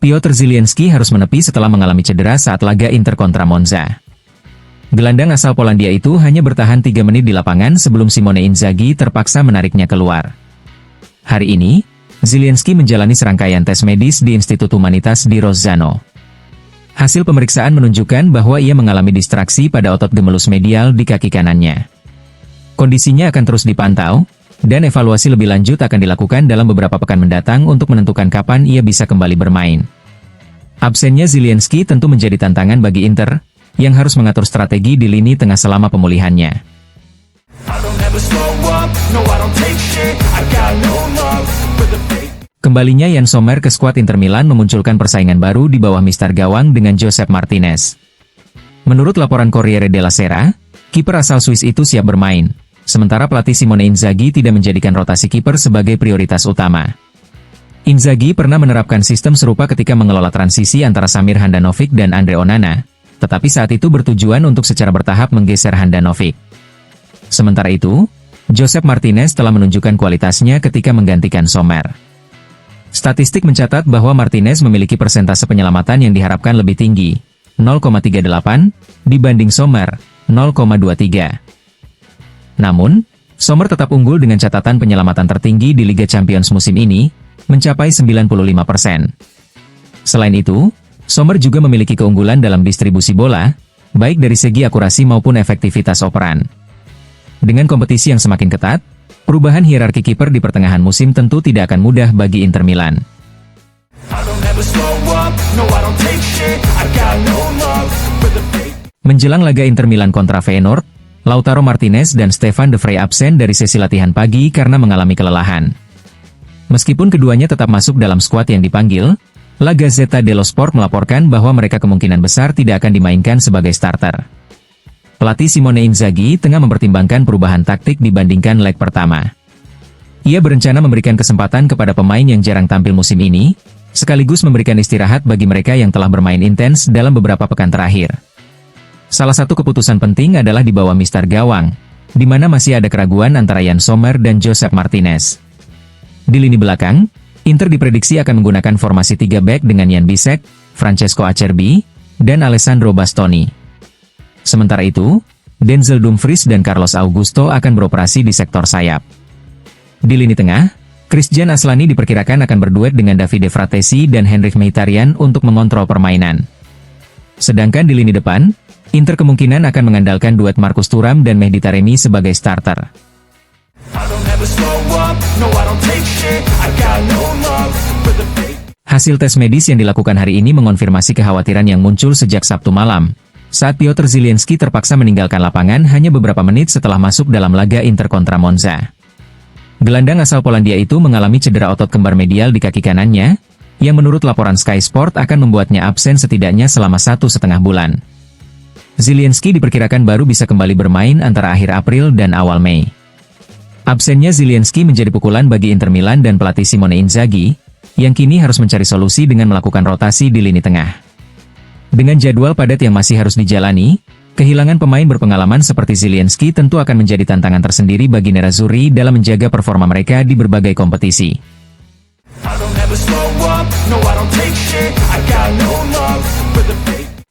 Piotr Zielinski harus menepi setelah mengalami cedera saat laga Inter kontra Monza. Gelandang asal Polandia itu hanya bertahan 3 menit di lapangan sebelum Simone Inzaghi terpaksa menariknya keluar. Hari ini, Zielinski menjalani serangkaian tes medis di Institut Humanitas di Rozzano. Hasil pemeriksaan menunjukkan bahwa ia mengalami distraksi pada otot gemulus medial di kaki kanannya. Kondisinya akan terus dipantau, dan evaluasi lebih lanjut akan dilakukan dalam beberapa pekan mendatang untuk menentukan kapan ia bisa kembali bermain. Absennya Zielinski tentu menjadi tantangan bagi Inter, yang harus mengatur strategi di lini tengah selama pemulihannya. Kembalinya Yann Sommer ke skuad Inter Milan memunculkan persaingan baru di bawah mister gawang dengan Josep Martinez. Menurut laporan Corriere della Sera, kiper asal Swiss itu siap bermain, sementara pelatih Simone Inzaghi tidak menjadikan rotasi kiper sebagai prioritas utama. Inzaghi pernah menerapkan sistem serupa ketika mengelola transisi antara Samir Handanovic dan Andre Onana, tetapi saat itu bertujuan untuk secara bertahap menggeser Handanovic. Sementara itu, Josep Martinez telah menunjukkan kualitasnya ketika menggantikan Sommer. Statistik mencatat bahwa Martinez memiliki persentase penyelamatan yang diharapkan lebih tinggi, 0,38, dibanding Sommer, 0,23. Namun, Sommer tetap unggul dengan catatan penyelamatan tertinggi di Liga Champions musim ini, mencapai 95%. Selain itu, Sommer juga memiliki keunggulan dalam distribusi bola, baik dari segi akurasi maupun efektivitas operan. Dengan kompetisi yang semakin ketat, perubahan hierarki kiper di pertengahan musim tentu tidak akan mudah bagi Inter Milan. Menjelang laga Inter Milan kontra Feyenoord, Lautaro Martinez dan Stefan de Vrij absen dari sesi latihan pagi karena mengalami kelelahan. Meskipun keduanya tetap masuk dalam skuad yang dipanggil, La Gazzetta dello Sport melaporkan bahwa mereka kemungkinan besar tidak akan dimainkan sebagai starter. Pelatih Simone Inzaghi tengah mempertimbangkan perubahan taktik dibandingkan leg pertama. Ia berencana memberikan kesempatan kepada pemain yang jarang tampil musim ini, sekaligus memberikan istirahat bagi mereka yang telah bermain intens dalam beberapa pekan terakhir. Salah satu keputusan penting adalah di bawah mister gawang, di mana masih ada keraguan antara Yann Sommer dan Josep Martinez. Di lini belakang, Inter diprediksi akan menggunakan formasi 3 back dengan Jan Bisek, Francesco Acerbi, dan Alessandro Bastoni. Sementara itu, Denzel Dumfries dan Carlos Augusto akan beroperasi di sektor sayap. Di lini tengah, Christian Aslani diperkirakan akan berduet dengan Davide Fratesi dan Henrikh Mkhitaryan untuk mengontrol permainan. Sedangkan di lini depan, Inter kemungkinan akan mengandalkan duet Marcus Thuram dan Mehdi Taremi sebagai starter. Hasil tes medis yang dilakukan hari ini mengonfirmasi kekhawatiran yang muncul sejak Sabtu malam, saat Piotr Zielinski terpaksa meninggalkan lapangan hanya beberapa menit setelah masuk dalam laga Inter kontra Monza. Gelandang asal Polandia itu mengalami cedera otot kembar medial di kaki kanannya, yang menurut laporan Sky Sport akan membuatnya absen setidaknya selama 1,5 bulan. Zielinski diperkirakan baru bisa kembali bermain antara akhir April dan awal Mei. Absennya Zielinski menjadi pukulan bagi Inter Milan dan pelatih Simone Inzaghi, yang kini harus mencari solusi dengan melakukan rotasi di lini tengah. Dengan jadwal padat yang masih harus dijalani, kehilangan pemain berpengalaman seperti Zielinski tentu akan menjadi tantangan tersendiri bagi Nerazzurri dalam menjaga performa mereka di berbagai kompetisi.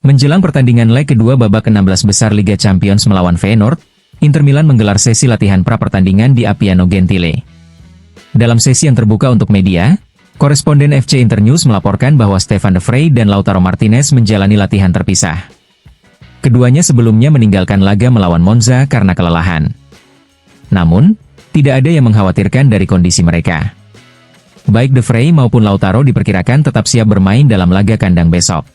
Menjelang pertandingan leg kedua babak 16 besar Liga Champions melawan Feyenoord, Inter Milan menggelar sesi latihan pra-pertandingan di Appiano Gentile. Dalam sesi yang terbuka untuk media, koresponden FC Internews melaporkan bahwa Stefan de Vrij dan Lautaro Martinez menjalani latihan terpisah. Keduanya sebelumnya meninggalkan laga melawan Monza karena kelelahan. Namun, tidak ada yang mengkhawatirkan dari kondisi mereka. Baik de Vrij maupun Lautaro diperkirakan tetap siap bermain dalam laga kandang besok.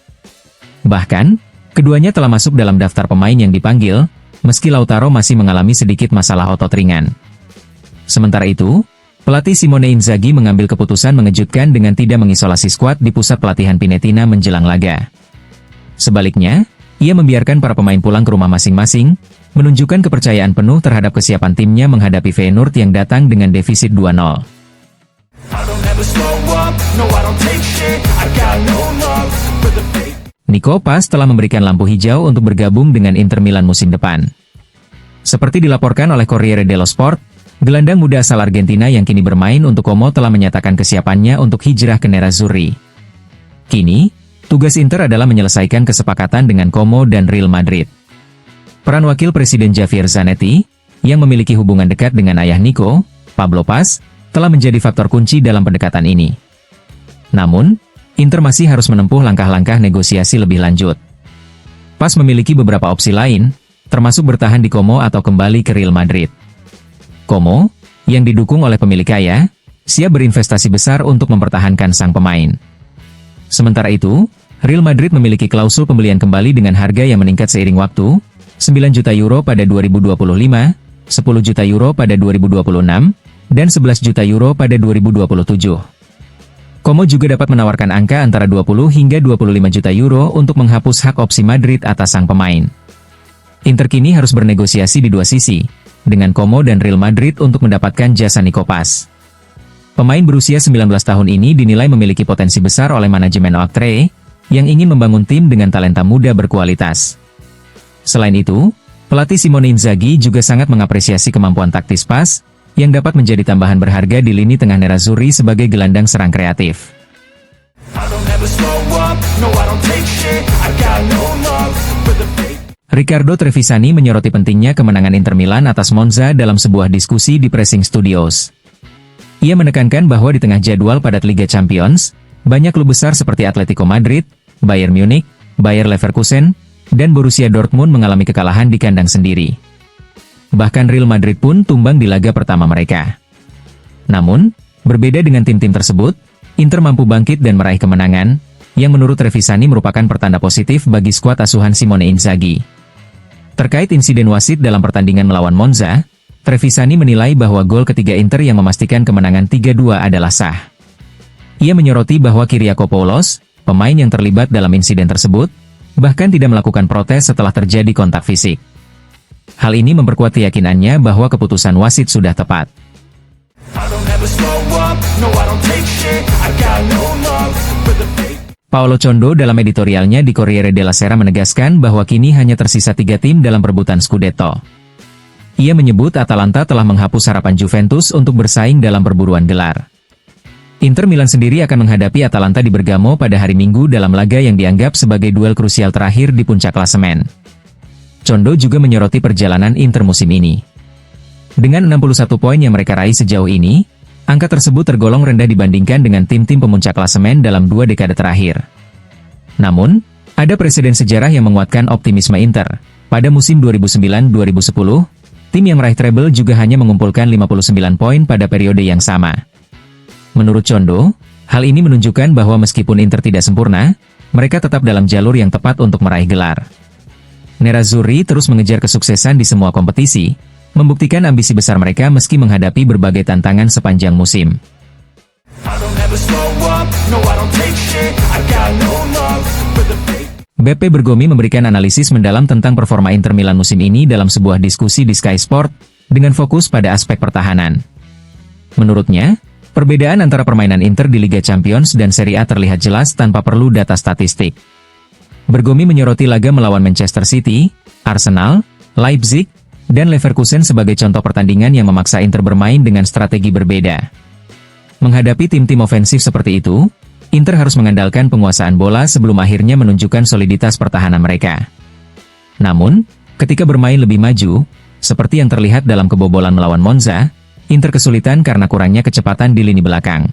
Bahkan, keduanya telah masuk dalam daftar pemain yang dipanggil, meski Lautaro masih mengalami sedikit masalah otot ringan. Sementara itu, pelatih Simone Inzaghi mengambil keputusan mengejutkan dengan tidak mengisolasi skuad di pusat pelatihan Pinetina menjelang laga. Sebaliknya, ia membiarkan para pemain pulang ke rumah masing-masing, menunjukkan kepercayaan penuh terhadap kesiapan timnya menghadapi Feyenoord yang datang dengan defisit 2-0. Nico Paz telah memberikan lampu hijau untuk bergabung dengan Inter Milan musim depan. Seperti dilaporkan oleh Corriere dello Sport, Gelandang muda asal Argentina yang kini bermain untuk Como telah menyatakan kesiapannya untuk hijrah ke Nerazzurri. Kini, tugas Inter adalah menyelesaikan kesepakatan dengan Como dan Real Madrid. Peran wakil Presiden Javier Zanetti, yang memiliki hubungan dekat dengan ayah Nico, Pablo Paz, telah menjadi faktor kunci dalam pendekatan ini. Namun, Inter masih harus menempuh langkah-langkah negosiasi lebih lanjut. Paz memiliki beberapa opsi lain, termasuk bertahan di Como atau kembali ke Real Madrid. Como, yang didukung oleh pemilik kaya, siap berinvestasi besar untuk mempertahankan sang pemain. Sementara itu, Real Madrid memiliki klausul pembelian kembali dengan harga yang meningkat seiring waktu, 9 juta euro pada 2025, 10 juta euro pada 2026, dan 11 juta euro pada 2027. Como juga dapat menawarkan angka antara 20 hingga 25 juta euro untuk menghapus hak opsi Madrid atas sang pemain. Inter kini harus bernegosiasi di dua sisi, dengan Como dan Real Madrid untuk mendapatkan jasa Nico Paz. Pemain berusia 19 tahun ini dinilai memiliki potensi besar oleh manajemen Oaktree, yang ingin membangun tim dengan talenta muda berkualitas. Selain itu, pelatih Simone Inzaghi juga sangat mengapresiasi kemampuan taktis Paz, yang dapat menjadi tambahan berharga di lini tengah Nerazzurri sebagai gelandang serang kreatif. Riccardo Trevisani menyoroti pentingnya kemenangan Inter Milan atas Monza dalam sebuah diskusi di Pressing Studios. Ia menekankan bahwa di tengah jadwal padat Liga Champions, banyak klub besar seperti Atletico Madrid, Bayern Munich, Bayer Leverkusen, dan Borussia Dortmund mengalami kekalahan di kandang sendiri. Bahkan Real Madrid pun tumbang di laga pertama mereka. Namun, berbeda dengan tim-tim tersebut, Inter mampu bangkit dan meraih kemenangan, yang menurut Trevisani merupakan pertanda positif bagi skuad asuhan Simone Inzaghi. Terkait insiden wasit dalam pertandingan melawan Monza, Trevisani menilai bahwa gol ketiga Inter yang memastikan kemenangan 3-2 adalah sah. Ia menyoroti bahwa Kyriakopoulos, pemain yang terlibat dalam insiden tersebut, bahkan tidak melakukan protes setelah terjadi kontak fisik. Hal ini memperkuat keyakinannya bahwa keputusan wasit sudah tepat. Paolo Condo dalam editorialnya di Corriere della Sera menegaskan bahwa kini hanya tersisa 3 tim dalam perebutan Scudetto. Ia menyebut Atalanta telah menghapus harapan Juventus untuk bersaing dalam perburuan gelar. Inter Milan sendiri akan menghadapi Atalanta di Bergamo pada hari Minggu dalam laga yang dianggap sebagai duel krusial terakhir di puncak klasemen. Condo juga menyoroti perjalanan Inter musim ini. Dengan 61 poin yang mereka raih sejauh ini, angka tersebut tergolong rendah dibandingkan dengan tim-tim pemuncak klasemen dalam 2 dekade terakhir. Namun, ada presiden sejarah yang menguatkan optimisme Inter. Pada musim 2009-2010, tim yang meraih treble juga hanya mengumpulkan 59 poin pada periode yang sama. Menurut Condo, hal ini menunjukkan bahwa meskipun Inter tidak sempurna, mereka tetap dalam jalur yang tepat untuk meraih gelar. Nerazzurri terus mengejar kesuksesan di semua kompetisi, membuktikan ambisi besar mereka meski menghadapi berbagai tantangan sepanjang musim. Beppe Bergomi memberikan analisis mendalam tentang performa Inter Milan musim ini dalam sebuah diskusi di Sky Sport, dengan fokus pada aspek pertahanan. Menurutnya, perbedaan antara permainan Inter di Liga Champions dan Serie A terlihat jelas tanpa perlu data statistik. Bergomi menyoroti laga melawan Manchester City, Arsenal, Leipzig, dan Leverkusen sebagai contoh pertandingan yang memaksa Inter bermain dengan strategi berbeda. Menghadapi tim-tim ofensif seperti itu, Inter harus mengandalkan penguasaan bola sebelum akhirnya menunjukkan soliditas pertahanan mereka. Namun, ketika bermain lebih maju, seperti yang terlihat dalam kebobolan melawan Monza, Inter kesulitan karena kurangnya kecepatan di lini belakang.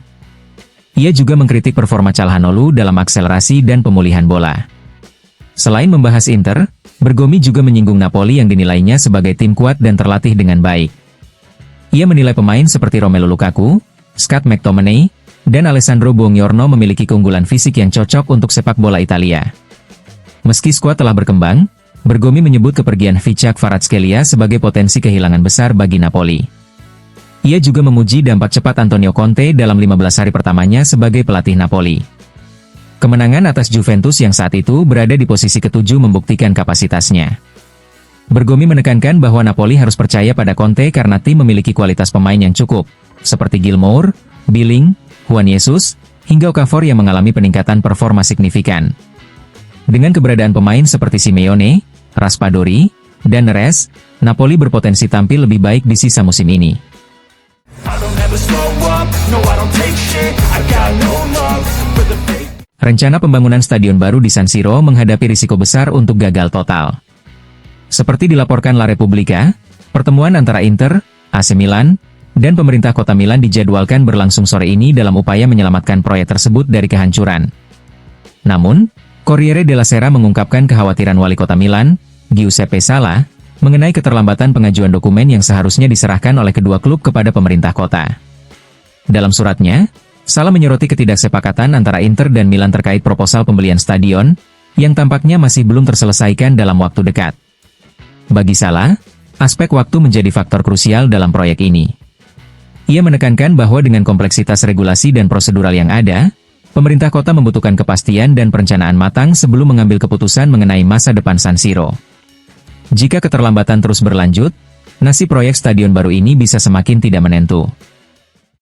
Ia juga mengkritik performa Calhanoglu dalam akselerasi dan pemulihan bola. Selain membahas Inter, Bergomi juga menyinggung Napoli yang dinilainya sebagai tim kuat dan terlatih dengan baik. Ia menilai pemain seperti Romelu Lukaku, Scott McTominay, dan Alessandro Buongiorno memiliki keunggulan fisik yang cocok untuk sepak bola Italia. Meski skuad telah berkembang, Bergomi menyebut kepergian Vichak Kvaratskhelia sebagai potensi kehilangan besar bagi Napoli. Ia juga memuji dampak cepat Antonio Conte dalam 15 hari pertamanya sebagai pelatih Napoli. Kemenangan atas Juventus yang saat itu berada di posisi ke-7 membuktikan kapasitasnya. Bergomi menekankan bahwa Napoli harus percaya pada Conte karena tim memiliki kualitas pemain yang cukup, seperti Gilmour, Billing, Juan Jesus, hingga Okafor yang mengalami peningkatan performa signifikan. Dengan keberadaan pemain seperti Simeone, Raspadori, dan Neres, Napoli berpotensi tampil lebih baik di sisa musim ini. I don't ever slow up, no I don't take shit, I got no love for the fake. Rencana pembangunan stadion baru di San Siro menghadapi risiko besar untuk gagal total. Seperti dilaporkan La Repubblica, pertemuan antara Inter, AC Milan, dan pemerintah kota Milan dijadwalkan berlangsung sore ini dalam upaya menyelamatkan proyek tersebut dari kehancuran. Namun, Corriere della Sera mengungkapkan kekhawatiran wali kota Milan, Giuseppe Sala, mengenai keterlambatan pengajuan dokumen yang seharusnya diserahkan oleh kedua klub kepada pemerintah kota. Dalam suratnya, Sala menyoroti ketidaksepakatan antara Inter dan Milan terkait proposal pembelian stadion, yang tampaknya masih belum terselesaikan dalam waktu dekat. Bagi Sala, aspek waktu menjadi faktor krusial dalam proyek ini. Ia menekankan bahwa dengan kompleksitas regulasi dan prosedural yang ada, pemerintah kota membutuhkan kepastian dan perencanaan matang sebelum mengambil keputusan mengenai masa depan San Siro. Jika keterlambatan terus berlanjut, nasib proyek stadion baru ini bisa semakin tidak menentu.